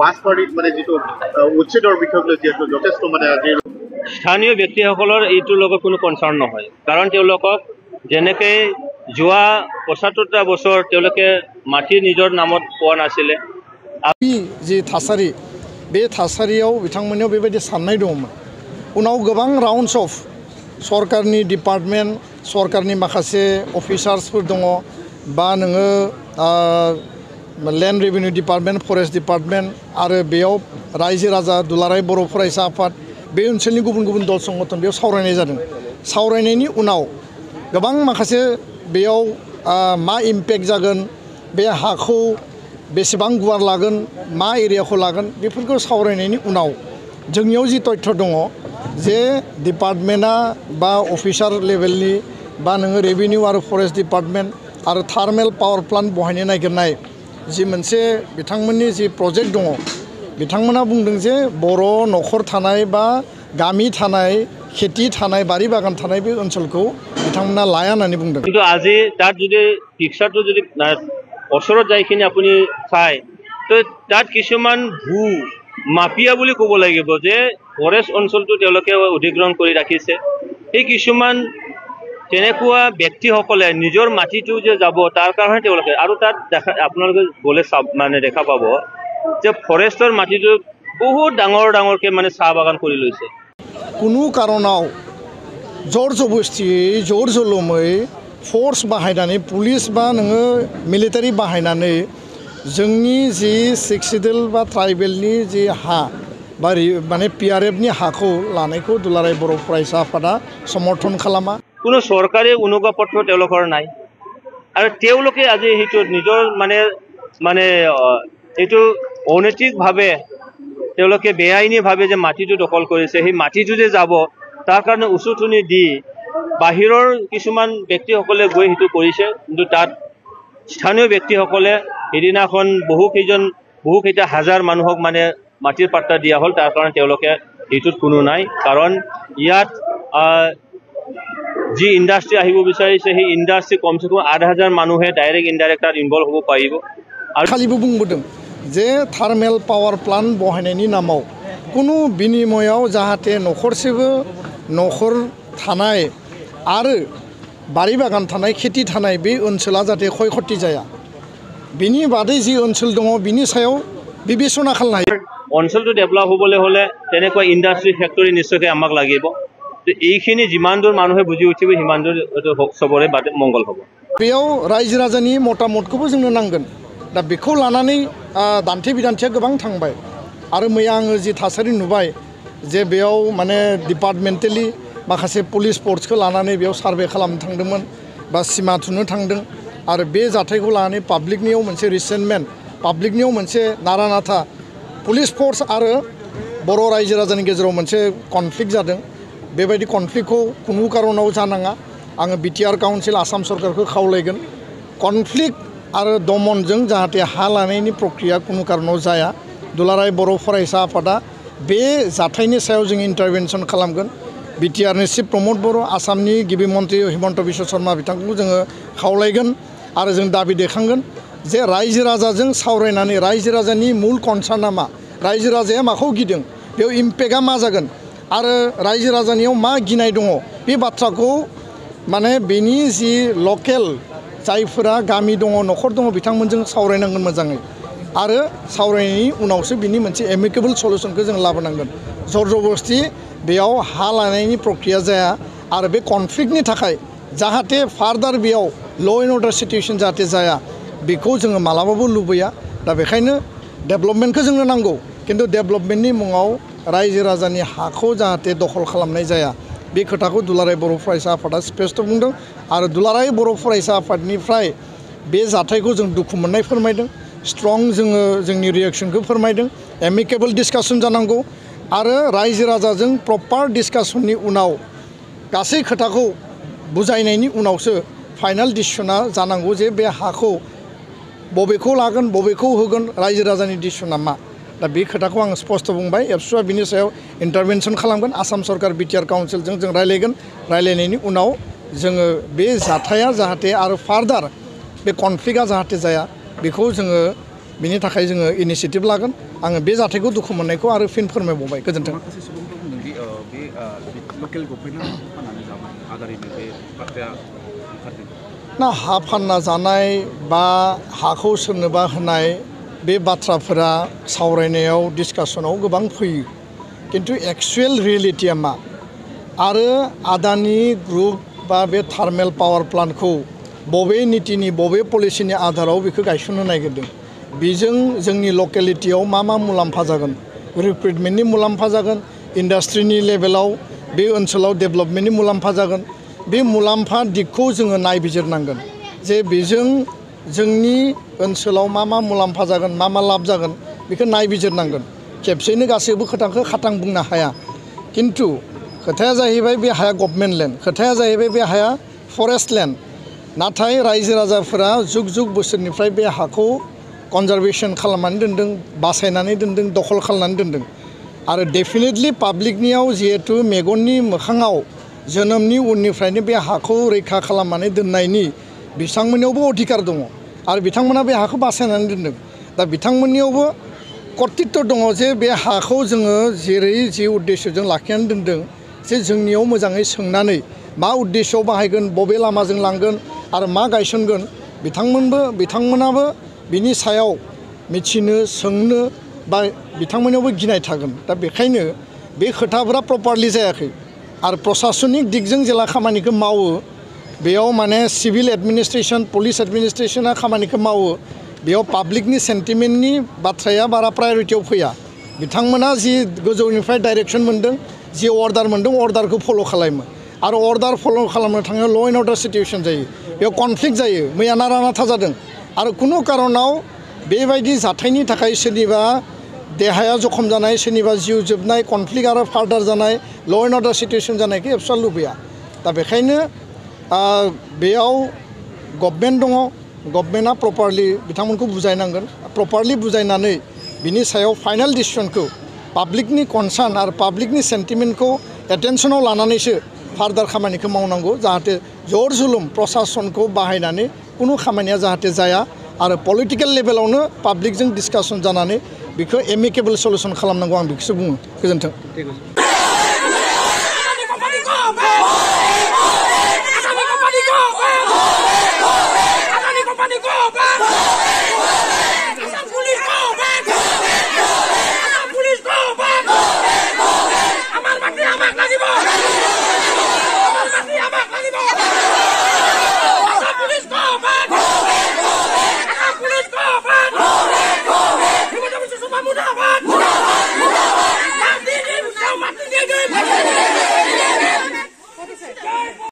বাছ পাৰ্টিত মানে যিটো উচ্ছেদৰ বিষয়লৈ যিহেতু যথেষ্ট মানে আজি স্থানীয় ব্যক্তিসকলৰ এইটোৰ লগত কোনো কনচাৰ্ন নহয়, কাৰণ তেওঁলোকক যেনেকৈ যোৱা ৭৫টা বছৰ তেওঁলোকে মাটি নিজৰ নামত পোৱা নাছিলে। যি थासारि बे थासारियाव बिथांमोननियाव बेबायदि साननाय दङमोन। उनाव गोबां राउन्ड्स अफ सरकारनि डिपार्टमेन्ट सरकारनि माखासे अफिसार्सफोर दङ बा नोङो land revenue department forest department आरो बेयाव रायजो राजा दुलाराय बर' फरायसा आफाद बे ओनसोलनि गुबुन गुबुन दल संगठन बेयाव सावरायनाय जादों। सावरायनायनि उनाव गोबां माखासे बेयाव मा इम्पेक्ट जागोन, बे हाखौ बेसेबां गुवार लागोन, मा एरियाखौ लागोन, बेफोरखौ सावरायनायनि उनाव जोंनियाव जि तथ्य दङ जे डिपार्टमेन्टआ बा अफिसार लेभेलनि बा नोङो रेवेन्यू आरो फरेस्ट डिपार्टमेन्ट आरो थार्मेल पावर प्लान्ट बहायनो नागिरनाय जि मोनसे बिथांमोननि जि प्रजेक्ट दङ, बिथांमोना बुंदों जे बर' न'खर थानाय बा गामि थानाय खेति थानाय बारि बागान थानाय बे ओनसोलखौ बिथांमोना लाया होननानै बुंदों। কিন্তু আজি তাত যদি পিকচাৰটো যদি ওচৰত যাইখিনি আপুনি চাই তো তাত কিছুমান ভূ মাফিয়া বুলি ক'ব লাগিব যে ফৰেষ্ট অঞ্চলটো তেওঁলোকে অধিগ্ৰহণ কৰি ৰাখিছে। এই কিছুমান তেনেকুৱা ব্যক্তিসকলে নিজৰ মাটিটো যে যাব তাৰ কাৰণে তেওঁলোকে আৰু তাত দেখা আপোনালোকে গ'লে মানে দেখা পাব যে ফৰেষ্টৰ মাটিটো বহুত ডাঙৰ ডাঙৰকৈ মানে চাহ বাগান কৰি লৈছে। কোনো কাৰণাव জোर जबस्तियै जर जलमै फोर्स बाहायनानै पुलिस बा नोङो मिलिटारि बाहायनानै जोंनि जि सिक्सिडेल बा ट्राइबेलनि जि हा बा माने PRFनि हाखौ लानायखौ दुलाराय बर' फरायसा आफादा समर्थन खालामा। কোনো চৰকাৰী অনুজ্ঞাপত্ৰ তেওঁলোকৰ নাই আৰু তেওঁলোকে আজি সেইটো নিজৰ মানে এইটো অনৈতিকভাৱে তেওঁলোকে বেআইনীভাৱে যে মাটিটো দখল কৰিছে, সেই মাটিটো যে যাব তাৰ কাৰণে উচুটনি দি বাহিৰৰ কিছুমান ব্যক্তিসকলে গৈ সেইটো কৰিছে। কিন্তু তাত স্থানীয় ব্যক্তিসকলে সেইদিনাখন বহুকেইটা হাজাৰ মানুহক মানে মাটিৰ পাট্টা দিয়া হ'ল, তাৰ কাৰণে তেওঁলোকে সেইটোত কোনো নাই। কাৰণ ইয়াত যি ইণ্ডাষ্ট্ৰি আহিব বিচাৰিছে সেই ইণ্ডাষ্ট্ৰি কমচে কম ৮,০০০ মানুহে ডাইৰেক্ট ইনডাইৰেক্ট তাত ইনভলভ হ'ব পাৰিব। আৰু খালিबो बुंबोदों जे थार्मेल पावर प्लान्ट बहायनायनि नामाव कुनु बिनिमयाव जाहाथे न'खरसेबो न'खर थानाय आरो बारि बागान थानाय खेति थानाय बे ओनसोला जाहाथे क्षय क्षति जाया, बिनि बादै जि ओनसोल दङ बिनि सायाव बिबेचना खालामनाय। অঞ্চলটো ডেভেলপ হ'বলৈ হ'লে তেনেকুৱা ইণ্ডাষ্ট্ৰি ফেক্টৰী নিশ্চয়কৈ আমাক লাগিব। তো এইখিনি যিমান দূৰ মানুহে বুজি উঠিব সিমান দূৰ চবৰে বাদে মংগল হ'ব। बेयाव रायजो राजानि मतामतखौबो जोंनो नांगोन। दा बेखौ लानानै दान्थे बिदान्थेया गोबां थांबाय आरो मैया आङो जि थासारि नुबाय जे बेयाव माने डिपार्टमेन्टेलि माखासे पुलिस फर्सखौ लानानै बेयाव सार्भे खालामनो थांदोंमोन बा सिमा थुनो थांदों आरो बे जाथायखौ लानानै पाब्लिकनियाव मोनसे रिसेन्टमेन्ट, पाब्लिकनियाव मोनसे नारा नाथा पुलिस फर्स आरो बर' रायजो राजानि गेजेराव मोनसे कनफ्लिक्ट जादों। बेबायदि कनफ्लिक्टखौ कुनु कारनाव जानाङा। आङो बिटिआर काउन्सिल आसाम सरकारखौ खावलायगोन कनफ्लिक्ट आरो दमनजों जाहाथे हा लानायनि प्रक्रिया कुनु कारनाव जाया। दुलाराय बर' फरायसा आफादा बे जाथायनि सायाव जों इन्टारभेनसन खालामगोन। बिटिआरनि चिफ प्रमद बर', आसामनि गिबि मन्त्रि हिमन्त बिश्व शर्मा बिथांखौ जोङो खावलायगोन आरो जों दाबि दैखांगोन जे रायजो राजाजों सावरायनानै रायजो राजानि मुल कनसार्नआ मा, रायजो राजाया माखौ गिदों, बेयाव इम्पेक्टआ मा जागोन आरो रायजो राजानियाव मा गिनाय दङ, बे बाथ्राखौ माने बेनि जि लकेल जायफोरा गामि दङ न'खर दङ बिथांमोनजों सावरायनांगोन मोजाङै आरो सावरायनायनि उनावसो बिनि मोनसे एमिकेबल सल्युशनखौ जों लाबोनांगोन। जर जबस्ति बेयाव हा लानायनि प्रक्रिया जाया आरो बे कनफ्लिक्टनि थाखाय जाहाथे फार्दार बेयाव ल' एन्ड अर्डार सिटुएसन जाहाथे जाया बेखौ जोङो मालाबाबो लुबैया। दा बेखायनो डेभेलपमेन्टखौ जोंनो नांगौ, खिन्थु डेभेलपमेन्टनि मुङाव रायजो राजानि हाखौ जाहाथे दखल खालामनाय जाया बे खोथाखौ दुलाराय बर' फरायसा आफादा स्पष्ट बुंदों आरो दुलाराय बर' फरायसा आफादनिफ्राय बे जाथायखौ जों दुखु मोननाय फोरमायदों। स्ट्रं जोङो जोंनि रिएक्सनखौ फोरमायदों। एमिकेबल डिसकासन जानांगौ आरो रायजो राजाजों प्रपार डिसकासननि उनाव गासै खोथाखौ बुजायनायनि उनावसो फाइनाल डिसिसना जानांगौ जे बे हाखौ बबेखौ लागोन बबेखौ होगोन, रायजो राजानि डिसिसना मा। दा बे खोथाखौ आं स्पष्ट बुंबाय। एबसुआ बिनि सायाव इन्टारभेनसन खालामगोन। आसाम सरकार बिटिआर काउन्सिलजों जों रायलायगोन। रायलायनायनि उनाव जोङो बे जाथाया जाहाथे आरो फार्दार बे कनफ्लिक्टआ जाहाथे जाया बेखौ जोङो बिनि थाखाय जोङो इनिशिएटिभ लागोन आङो बे जाथायखौ दुखु मोननायखौ आरो फिन फोरमायबावबाय गोजोन्थों ना हा फानना जानाय बा हाखौ सोरनोबा होनाय बे बाथ्राफोरा सावरायनायाव डिसकासनाव गोबां फैयो किन्तु एक्चुएल रियेलिटिया मा आरो आदानि ग्रुप बा बे थार्मेल पावार प्लान्टखौ बबे नीतिनि बबे पलिसिनि आधाराव बेखौ गायसननो नागिरदों बेजों जोंनि लकेलिटियाव मा मुलाम्फा जागोन रिक्रुटमेन्टनि मुलाम्फा जागोन इन्डास्ट्रिनि लेभेलाव बे ओनसोलाव डेभेलपमेन्टनि मुलाम्फा जागोन बे मुलाम्फा दिगखौ जोङो नायबिजिरनांगोन जे बेजों जोंनि ओनसोलाव मा मुलाम्फा जागोन मा लाब जागोन बेखौ नायबिजिरनांगोन खेबसेनो गासैबो खोथाखौ खाथां बुंनो हाया किन्तु खोथाया जाहैबाय बे हाया गभर्नमेन्ट लेन्ड खोथाया जाहैबाय बे हाया फरेस्ट लेन्ड नाथाय रायजो राजाफोरा जुग जुग बोसोरनिफ्राय बे हाखौ कनजारभेसन खालामनानै दोनदों बासायनानै दोनदों दखल खालामनानै दोनदों आरो डेफिनेटलि पाब्लिकनियाव जिहेतु मेगननि मोखाङाव जोनोमनि उननिफ्रायनो बे हाखौ रैखा खालामनानै दोननायनि बिथांमोननियावबो अधिकार दङ आरो बिथांमोना बे हाखौ बासायनानै दोनदों दा बिथांमोननियावबो कर्तृत्व दङ जे बे हाखौ जोङो जेरै जि उद्देश्यजों लाखिनानै दोनदों जे जोंनियाव मोजाङै सोंनानै मा उद्देश्यआव बाहायगोन बबे लामाजों लांगोन आरो मा गायसनगोन बिथांमोनाबो बिनि सायाव मिथिनो सोंनो बा बिथांमोननियावबो गिनाय थागोन दा बेखायनो बे खोथाफोरा प्रपारलि जायाखै आरो प्रशासनिक दिगजों जेला खामानिखौ मावो बेयाव माने सिभिल एडमिनिस्ट्रेशन पुलिस एडमिनिस्ट्रेशना खामानिखौ मावो बेयाव पाब्लिकनि सेन्टिमेन्टनि बाथ्राया बारा प्रायरिटियाव फैया बिथांमोना जि गोजौनिफ्राय डाइरेक्सन मोन्दों जि अर्डार मोन्दों अर्डारखौ फल' खालामो आरो अर्डार फल' खालामनो थाङो ल' एन्ड अर्डार सिटुएसन जायो बेयाव कनफ्लिक्ट जायो मैया नारा नाथा जादों आरो कुनु कारनाव बेबायदि जाथायनि थाखाय सोरनिबा देहाया जखम जानाय सोरनिबा जिउ जोबनाय कनफ्लिक्ट आरो फार्दार जानाय ल' एन्ड अर्डार सिटुएसन जानायखौ एबसुवेट लुबैया दा बेखायनो बेयाव गभर्नमेन्ट दङ गभर्नमेन्टआ प्रपारलि बिथांमोनखौ बुजायनांगोन प्रपारलि बुजायनानै बिनि सायाव फाइनाल डिसिसनखौ पाब्लिकनि कनसार्न आरो पाब्लिकनि सेन्टिमेन्टखौ एटेनसनाव लानानैसो फार्दार खामानिखौ मावनांगौ जाहाथे जर जुलुम प्रशासनखौ बाहायनानै कुनु खामानिया जाहाथे जाया आरो पलिटिकेल लेभेलावनो पाब्लिकजों डिसकासन जानानै बेखौ एमिकेबल सल्युसन खालामनांगौ आं बेखौसो बुङो गोजोन्थों